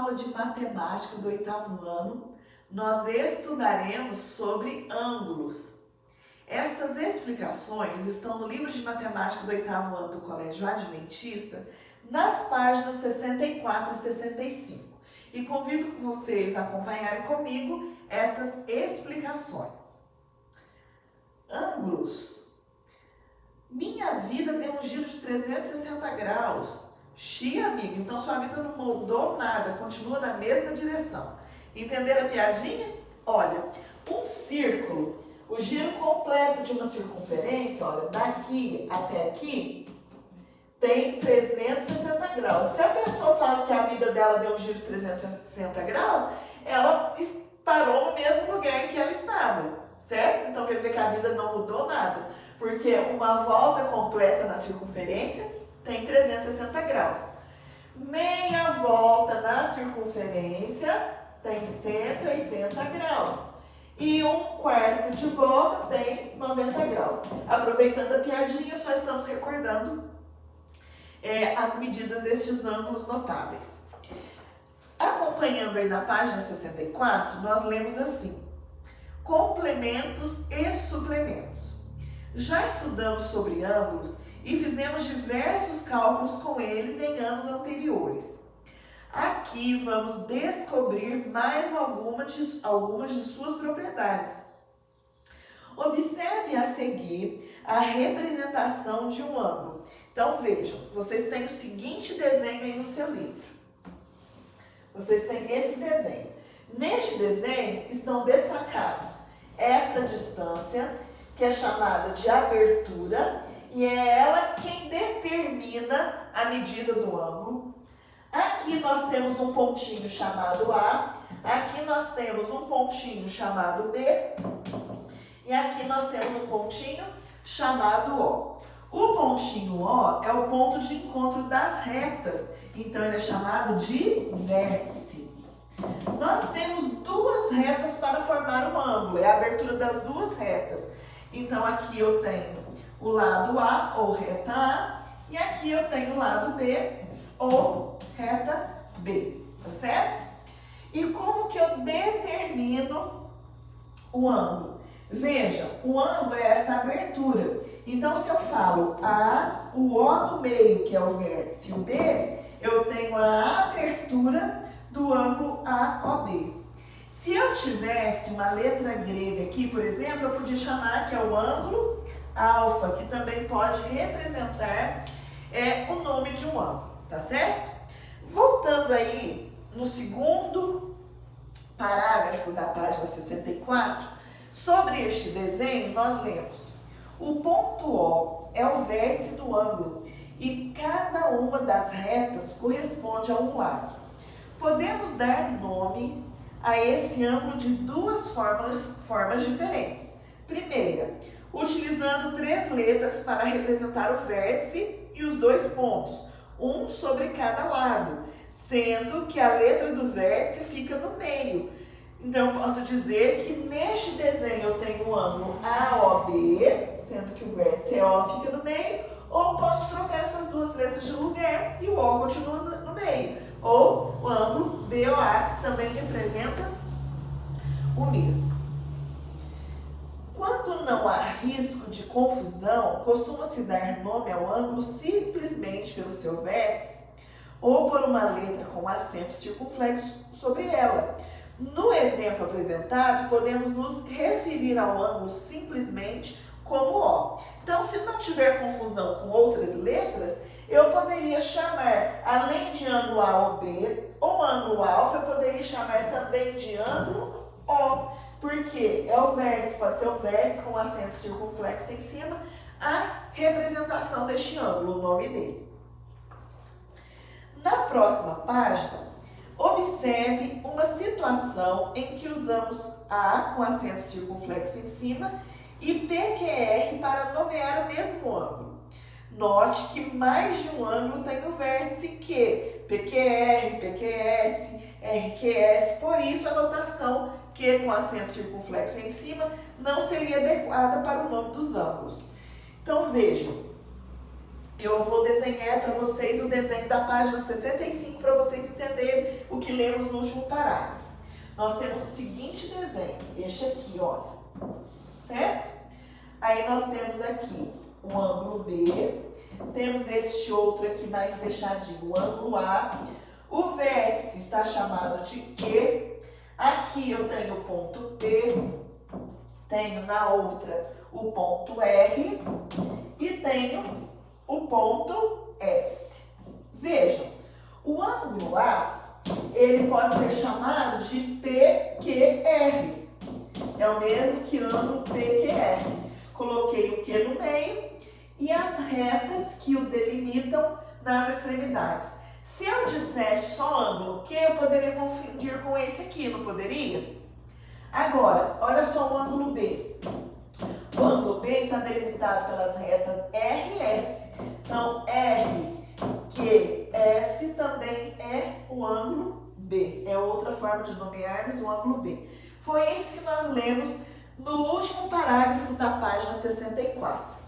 aula de matemática do 8º ano, nós estudaremos sobre ângulos. Estas explicações estão no livro de matemática do 8º ano do Colégio Adventista, nas páginas 64 e 65. E convido vocês a acompanharem comigo estas explicações. Ângulos. Minha vida deu um giro de 360 graus. Xi, amiga, então sua vida não mudou nada, continua na mesma direção. Entenderam a piadinha? Olha, um círculo, o giro completo de uma circunferência, olha, daqui até aqui, tem 360 graus. Se a pessoa fala que a vida dela deu um giro de 360 graus, ela parou no mesmo lugar em que ela estava, certo? Então quer dizer que a vida não mudou nada, porque uma volta completa na circunferência tem 360 graus. Meia volta na circunferência tem 180 graus. E um quarto de volta tem 90 graus. Aproveitando a piadinha, só estamos recordando as medidas destes ângulos notáveis. Acompanhando aí na página 64, nós lemos assim: complementos e suplementos. Já estudamos sobre ângulos e fizemos diversos cálculos com eles em anos anteriores. Aqui vamos descobrir mais algumas de suas propriedades. Observe a seguir a representação de um ângulo. Então vejam, vocês têm o seguinte desenho aí no seu livro. Vocês têm esse desenho. Neste desenho estão destacados essa distância, que é chamada de abertura, e é ela quem determina a medida do ângulo. Aqui nós temos um pontinho chamado A, aqui nós temos um pontinho chamado B, e aqui nós temos um pontinho chamado O. O pontinho O é o ponto de encontro das retas, então ele é chamado de vértice. Nós temos duas retas para formar um ângulo, é a abertura das duas retas. Então aqui eu tenho o lado A, ou reta A, e aqui eu tenho o lado B, ou reta B, tá certo? E como que eu determino o ângulo? Veja, o ângulo é essa abertura. Então, se eu falo A, o O no meio, que é o vértice, e o B, eu tenho a abertura do ângulo AOB. Se eu tivesse uma letra grega aqui, por exemplo, eu podia chamar que é o ângulo alfa, que também pode representar o nome de um ângulo, tá certo? Voltando aí no segundo parágrafo da página 64, sobre este desenho nós lemos: o ponto O é o vértice do ângulo e cada uma das retas corresponde a um lado. Podemos dar nome a esse ângulo de duas formas diferentes. Primeira, utilizando 3 letras para representar o vértice e os 2 pontos, um sobre cada lado, sendo que a letra do vértice fica no meio. Então, eu posso dizer que neste desenho eu tenho o ângulo AOB, sendo que o vértice O fica no meio, ou posso trocar essas duas letras de lugar e o O continua no meio. Ou o ângulo BOA, que também representa o mesmo. Quando não há risco de confusão, costuma-se dar nome ao ângulo simplesmente pelo seu vértice ou por uma letra com acento circunflexo sobre ela. No exemplo apresentado, podemos nos referir ao ângulo simplesmente como O. Então, se não tiver confusão com outras letras, eu poderia chamar, além de ângulo A ou B, ou ângulo alfa, eu poderia chamar também de ângulo O, porque é o vértice, pode ser o vértice com acento circunflexo em cima, a representação deste ângulo, o nome dele. Na próxima página, observe uma situação em que usamos A com acento circunflexo em cima e PQR para nomear o mesmo ângulo. Note que mais de um ângulo tem o vértice Q, PQR, PQS, RQS, por isso a notação Q com acento circunflexo em cima não seria adequada para o nome dos ângulos. Então vejam, Eu vou desenhar para vocês o desenho da página 65 para vocês entenderem o que lemos no último parágrafo. Nós temos o seguinte desenho, este aqui, olha, certo? Aí nós temos aqui o ângulo B, temos este outro aqui mais fechadinho, o ângulo A. O vértice está chamado de Q. Aqui eu tenho o ponto P, tenho na outra o ponto R e tenho o ponto S. Vejam, o ângulo A, ele pode ser chamado de PQR. É o mesmo que ângulo PQR. Coloquei o Q no meio e as retas que o delimitam nas extremidades. Se eu dissesse só ângulo Q, eu poderia confundir com esse aqui, não poderia? Agora, olha só o ângulo B. O ângulo B está delimitado pelas retas R e S. Então, RQS também é o ângulo B. É outra forma de nomearmos o ângulo B. Foi isso que nós lemos no último parágrafo da página 64.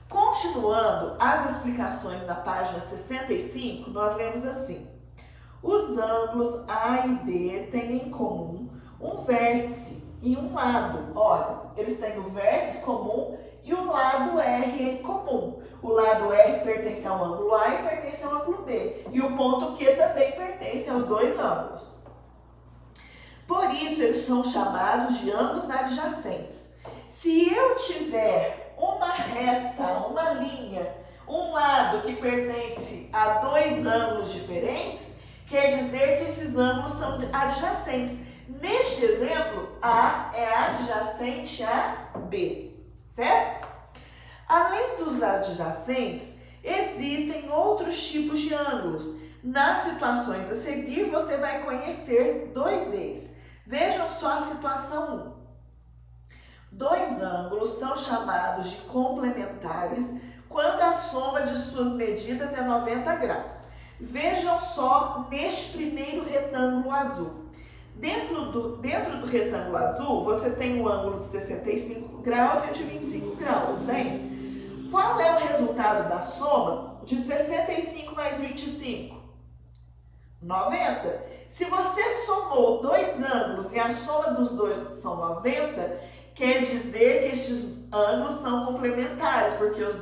Continuando as explicações da página 65, nós lemos assim: os ângulos A e B têm em comum um vértice e um lado. Olha, eles têm o vértice comum e o lado R em comum. O lado R pertence ao ângulo A e pertence ao ângulo B. E o ponto Q também pertence aos dois ângulos. Por isso, eles são chamados de ângulos adjacentes. Se eu tiver uma reta, uma linha, um lado que pertence a dois ângulos diferentes, quer dizer que esses ângulos são adjacentes. Neste exemplo, A é adjacente a B, certo? Além dos adjacentes, existem outros tipos de ângulos. Nas situações a seguir, você vai conhecer dois deles. Vejam só a situação 1. Dois ângulos são chamados de complementares quando a soma de suas medidas é 90 graus. Vejam só neste primeiro retângulo azul. Dentro do retângulo azul, você tem o ângulo de 65 graus e o de 25 graus, não tem? Qual é o resultado da soma de 65 mais 25? 90. Se você somou dois ângulos e a soma dos dois são 90, quer dizer que estes ângulos são complementares, porque os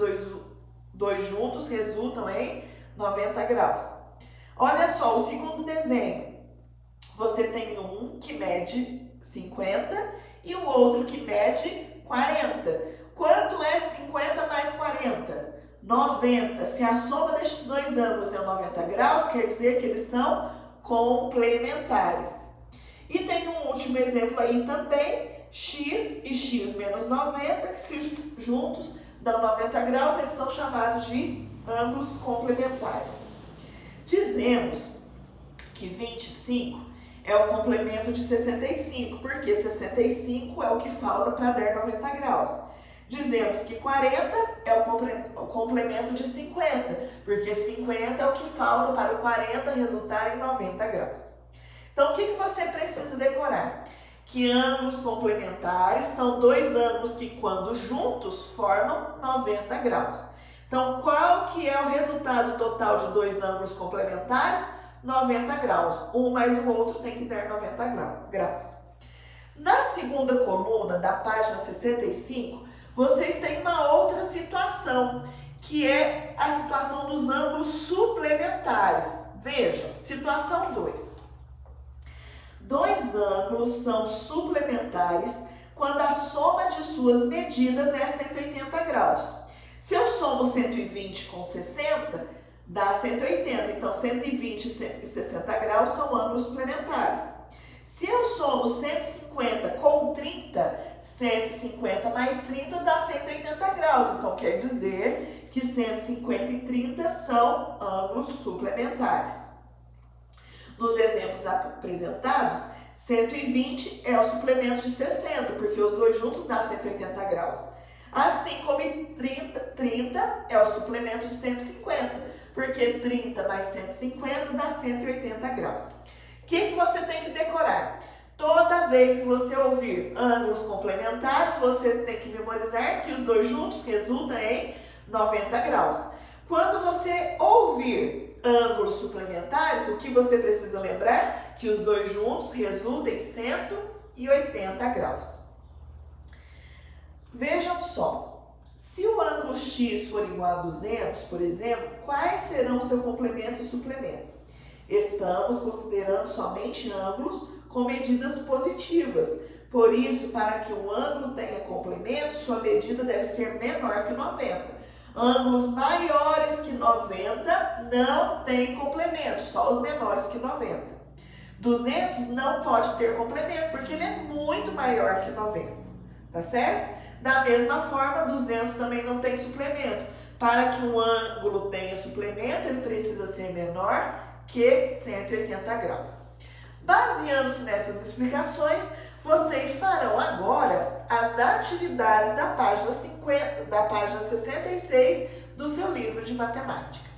dois juntos resultam em 90 graus. Olha só, o segundo desenho. Você tem um que mede 50 e o outro que mede 40. Quanto é 50 mais 40? 90. Se a soma destes dois ângulos é 90 graus, quer dizer que eles são complementares. E tem um último exemplo aí também, x e x menos 90, que se juntos dão 90 graus, eles são chamados de ângulos complementares. Dizemos que 25 é o complemento de 65, porque 65 é o que falta para dar 90 graus. Dizemos que 40 é o complemento de 50, porque 50 é o que falta para o 40 resultar em 90 graus. Então, o que você precisa decorar? Que ângulos complementares são dois ângulos que, quando juntos, formam 90 graus. Então, qual que é o resultado total de dois ângulos complementares? 90 graus. Um mais o outro tem que dar 90 graus. Na segunda coluna da página 65, vocês têm uma outra situação, que é a situação dos ângulos suplementares. Vejam, situação 2. Dois ângulos são suplementares quando a soma de suas medidas é 180 graus. Se eu somo 120 com 60, dá 180. Então, 120 e 60 graus são ângulos suplementares. Se eu somo 150 com 30, 150 mais 30 dá 180 graus. Então, quer dizer que 150 e 30 são ângulos suplementares. Nos exemplos apresentados, 120 é o suplemento de 60, porque os dois juntos dá 180 graus. Assim como 30 é o suplemento de 150, porque 30 mais 150 dá 180 graus. O que você tem que decorar? Toda vez que você ouvir ângulos complementares, você tem que memorizar que os dois juntos resultam em 90 graus. Quando você ouvir ângulos suplementares, o que você precisa lembrar? Que os dois juntos resultam em 180 graus. Vejam só, se o ângulo x for igual a 200, por exemplo, quais serão o seu complemento e suplemento? Estamos considerando somente ângulos com medidas positivas. Por isso, para que um ângulo tenha complemento, sua medida deve ser menor que 90. Ângulos maiores que 90 não tem complemento, só os menores que 90. 200 não pode ter complemento, porque ele é muito maior que 90, tá certo? Da mesma forma, 200 também não tem suplemento. Para que um ângulo tenha suplemento, ele precisa ser menor que 180 graus. Baseando-se nessas explicações, vocês farão agora as atividades da página 66 do seu livro de matemática.